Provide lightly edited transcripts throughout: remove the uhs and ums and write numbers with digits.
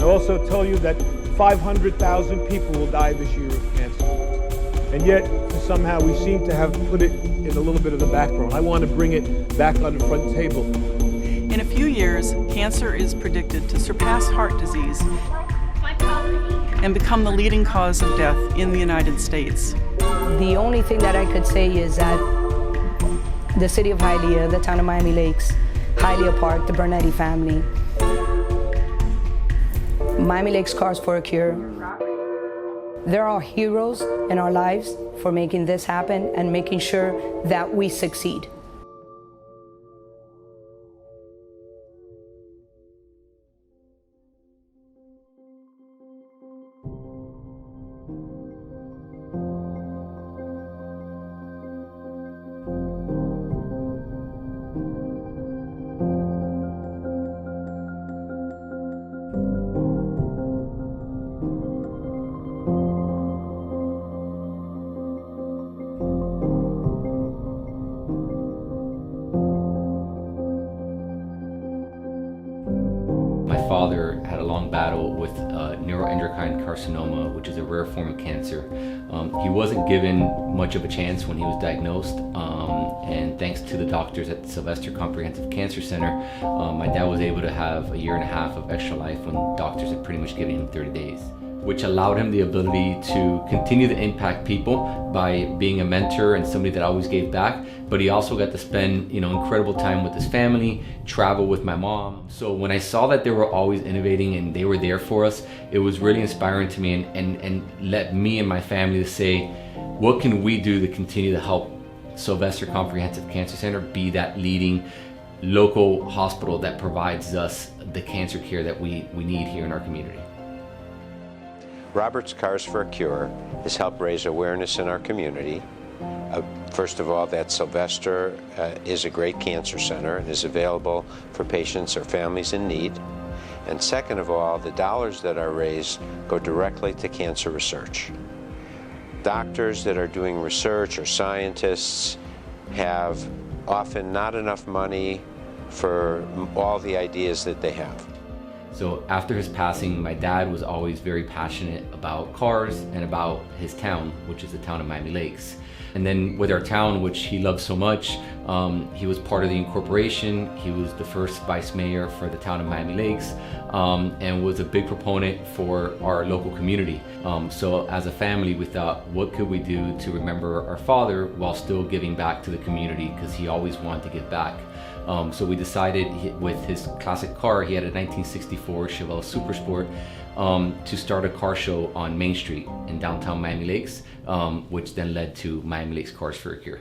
I'll also tell you that 500,000 people will die this year of cancer. And yet, somehow, we seem to have put it in a little bit of the background. I want to bring it back on the front table. In a few years, cancer is predicted to surpass heart disease and become the leading cause of death in the United States. The only thing that I could say is that the city of Hialeah, the town of Miami Lakes, Hialeah Park, the Bernetti family, Miami Lakes Cars for a Cure, they're our heroes in our lives for making this happen and making sure that we succeed. My father had a long battle with neuroendocrine carcinoma, which is a rare form of cancer. He wasn't given much of a chance when he was diagnosed, and thanks to the doctors at Sylvester Comprehensive Cancer Center, my dad was able to have a year and a half of extra life when doctors had pretty much given him 30 days. Which allowed him the ability to continue to impact people by being a mentor and somebody that always gave back. But he also got to spend, incredible time with his family, travel with my mom. So when I saw that they were always innovating and they were there for us, it was really inspiring to me and led me and my family to say, what can we do to continue to help Sylvester Comprehensive Cancer Center be that leading local hospital that provides us the cancer care that we need here in our community. Robert's Cars for a Cure has helped raise awareness in our community. First of all, that Sylvester is a great cancer center and is available for patients or families in need. And second of all, the dollars that are raised go directly to cancer research. Doctors that are doing research or scientists have often not enough money for all the ideas that they have. So after his passing, my dad was always very passionate about cars and about his town, which is the town of Miami Lakes. And then with our town, which he loved so much, he was part of the incorporation. He was the first vice mayor for the town of Miami Lakes, and was a big proponent for our local community. So as a family, we thought, what could we do to remember our father while still giving back to the community, because he always wanted to give back. So we decided with his classic car, he had a 1964 Chevelle Super Sport, to start a car show on Main Street in downtown Miami Lakes, which then led to Miami Lakes Cars for a Cure.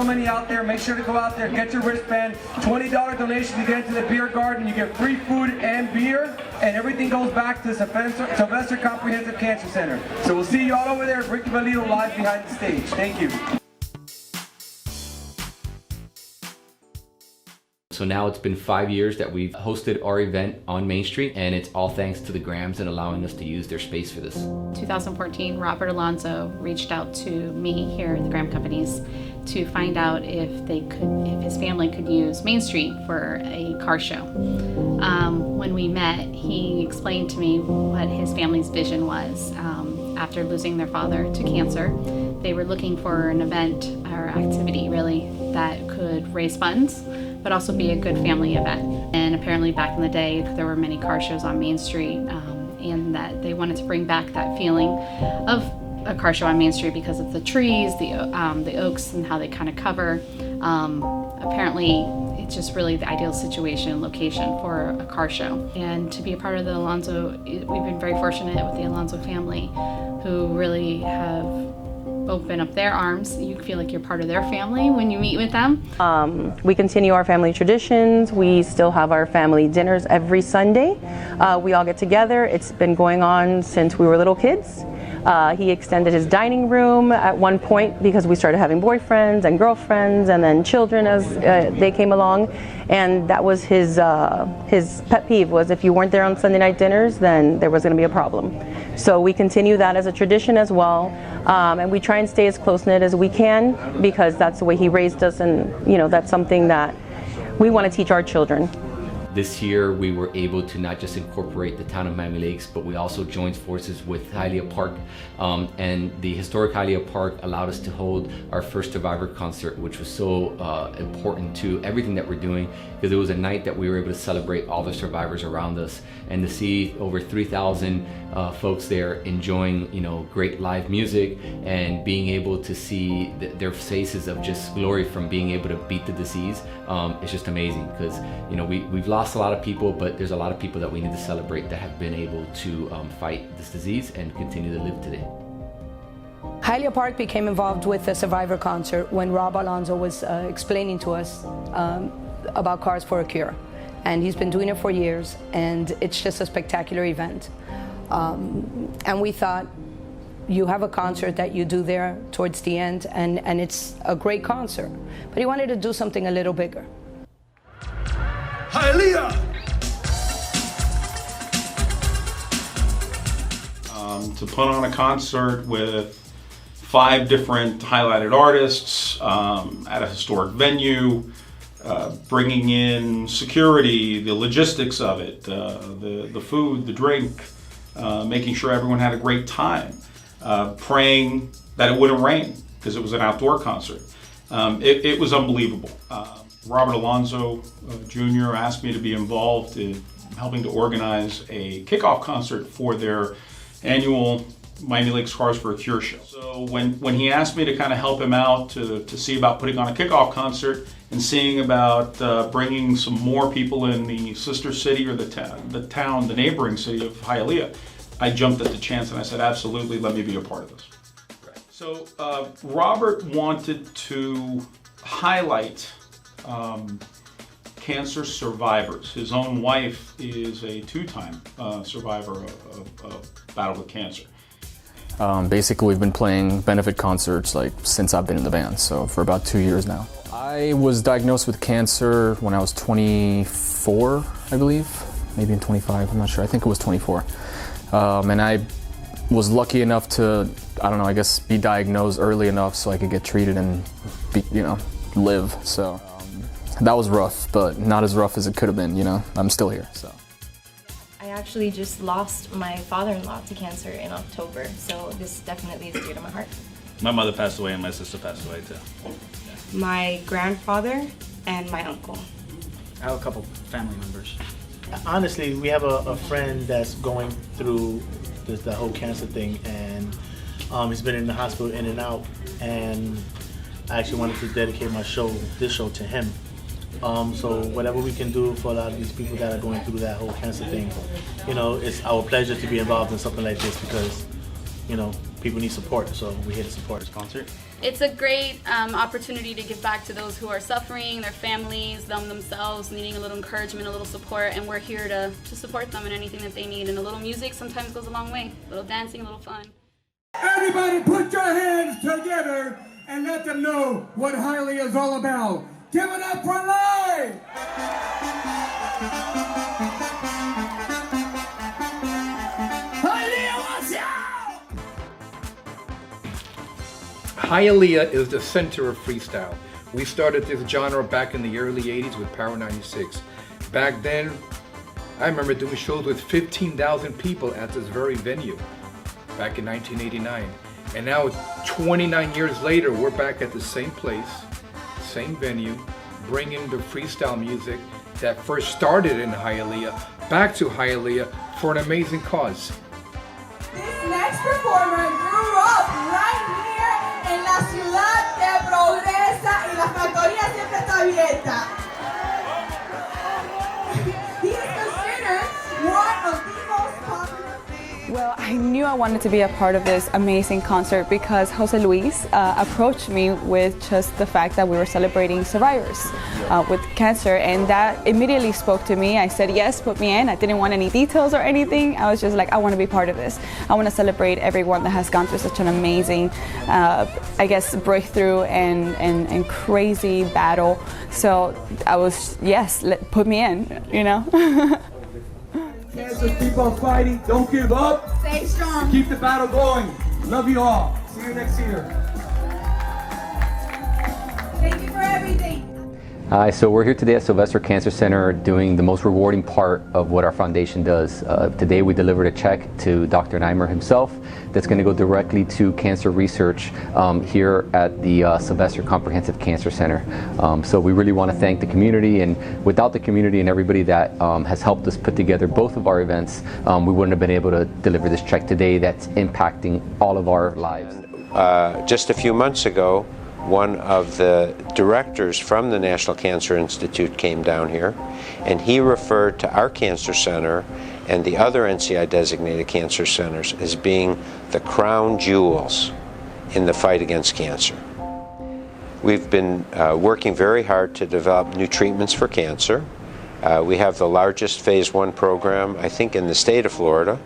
Many out there, make sure to go out there, get your wristband. $20 donation to get into the beer garden. You get free food and beer, and everything goes back to Sylvester Comprehensive Cancer Center. So we'll see you all over there. Ricky Valido live behind the stage. Thank you. So now it's been 5 years that we've hosted our event on Main Street, and it's all thanks to the Grahams and allowing us to use their space for this. 2014, Robert Alonso reached out to me here at the Graham Companies to find out if his family could use Main Street for a car show. When we met, he explained to me what his family's vision was. After losing their father to cancer, they were looking for an event or activity really that could raise funds, but also be a good family event. And apparently back in the day, there were many car shows on Main Street, and that they wanted to bring back that feeling of a car show on Main Street because of the trees, the oaks, and how they kind of cover. Apparently, it's just really the ideal situation, location for a car show. And to be a part of the Alonso, we've been very fortunate with the Alonso family, who really have opened up their arms. You feel like you're part of their family when you meet with them. We continue our family traditions. We still have our family dinners every Sunday. We all get together. It's been going on since we were little kids. He extended his dining room at one point because we started having boyfriends and girlfriends and then children as they came along. And that was his pet peeve, was if you weren't there on Sunday night dinners, then there was going to be a problem. So we continue that as a tradition as well. And we try and stay as close-knit as we can because that's the way he raised us, and that's something that we want to teach our children. This year we were able to not just incorporate the town of Miami Lakes, but we also joined forces with Hialeah Park. And the historic Hialeah Park allowed us to hold our first Survivor concert, which was so important to everything that we're doing, because it was a night that we were able to celebrate all the survivors around us, and to see over 3,000 folks there enjoying great live music and being able to see their faces of just glory from being able to beat the disease. It's just amazing, because we've lost a lot of people, but there's a lot of people that we need to celebrate that have been able to fight this disease and continue to live today. Hialeah Park became involved with the Survivor concert when Rob Alonso was explaining to us about Cars for a Cure. And he's been doing it for years, and it's just a spectacular event. And we thought, you have a concert that you do there towards the end, and it's a great concert. But he wanted to do something a little bigger. Hialeah! To put on a concert with 5 different highlighted artists at a historic venue, bringing in security, the logistics of it, the food, the drink, making sure everyone had a great time, praying that it wouldn't rain because it was an outdoor concert. It was unbelievable. Robert Alonso Jr. asked me to be involved in helping to organize a kickoff concert for their annual Miami Lakes Cars for a Cure show. So when he asked me to kind of help him out to see about putting on a kickoff concert and seeing about bringing some more people in the sister city or the neighboring city of Hialeah, I jumped at the chance and I said, absolutely, let me be a part of this. So Robert wanted to highlight cancer survivors. His own wife is a 2-time survivor of battle with cancer. Basically, we've been playing benefit concerts since I've been in the band, so for about 2 years now. I was diagnosed with cancer when I was 24, I believe, maybe in 25, I'm not sure. I think it was 24. And I was lucky enough to, I guess be diagnosed early enough so I could get treated and live. So that was rough, but not as rough as it could have been, I'm still here, so. I actually just lost my father-in-law to cancer in October, so this definitely is dear to my heart. My mother passed away and my sister passed away too. My grandfather and my uncle. I have a couple family members. Honestly, we have a friend that's going through the whole cancer thing, and he's been in the hospital in and out, and I actually wanted to dedicate this show to him. So whatever we can do for a lot of these people that are going through that whole cancer thing, it's our pleasure to be involved in something like this because, people need support, so we're here to support this concert. It's a great opportunity to give back to those who are suffering, their families, them themselves, needing a little encouragement, a little support, and we're here to support them in anything that they need. And a little music sometimes goes a long way. A little dancing, a little fun. Everybody put your hands together and let them know what Hialeah is all about. Give it up for life! Hialeah is the center of freestyle. We started this genre back in the early 80s with Power 96. Back then, I remember doing shows with 15,000 people at this very venue back in 1989. And now, 29 years later, we're back at the same place, same venue, bringing the freestyle music that first started in Hialeah back to Hialeah for an amazing cause. This next performer grew up right here en la ciudad de Progresa y la factoría siempre está abierta. I knew I wanted to be a part of this amazing concert because Jose Luis approached me with just the fact that we were celebrating survivors with cancer, and that immediately spoke to me. I said yes, put me in. I didn't want any details or anything. I was just like, I want to be part of this. I want to celebrate everyone that has gone through such an amazing, I guess, breakthrough and crazy battle. So I was, yes, put me in, you know. Cancer, keep on fighting. Don't give up. Stay strong. Keep the battle going. Love you all. See you next year. Thank you for everything. Hi, so we're here today at Sylvester Cancer Center doing the most rewarding part of what our foundation does. Today we delivered a check to Dr. Neimer himself that's going to go directly to cancer research here at the Sylvester Comprehensive Cancer Center. So we really want to thank the community, and without the community and everybody that has helped us put together both of our events, we wouldn't have been able to deliver this check today that's impacting all of our lives. Just a few months ago, one of the directors from the National Cancer Institute came down here, and he referred to our cancer center and the other NCI designated cancer centers as being the crown jewels in the fight against cancer. We've been working very hard to develop new treatments for cancer. We have the largest phase 1 program, I think, in the state of Florida.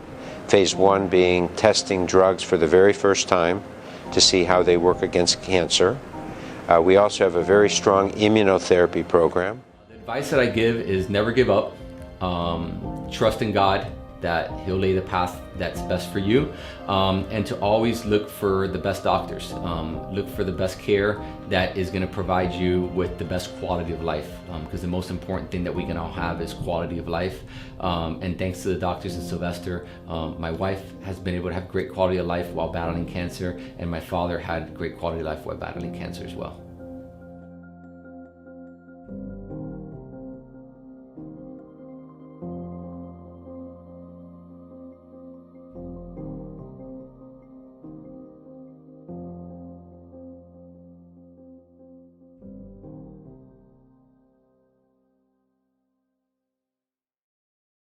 Phase 1 being testing drugs for the very first time to see how they work against cancer. We also have a very strong immunotherapy program. The advice that I give is never give up. Trust in God that He'll lay the path that's best for you, and to always look for the best doctors. Look for the best care that is going to provide you with the best quality of life, because the most important thing that we can all have is quality of life. And thanks to the doctors in Sylvester, my wife has been able to have great quality of life while battling cancer, and my father had great quality of life while battling cancer as well.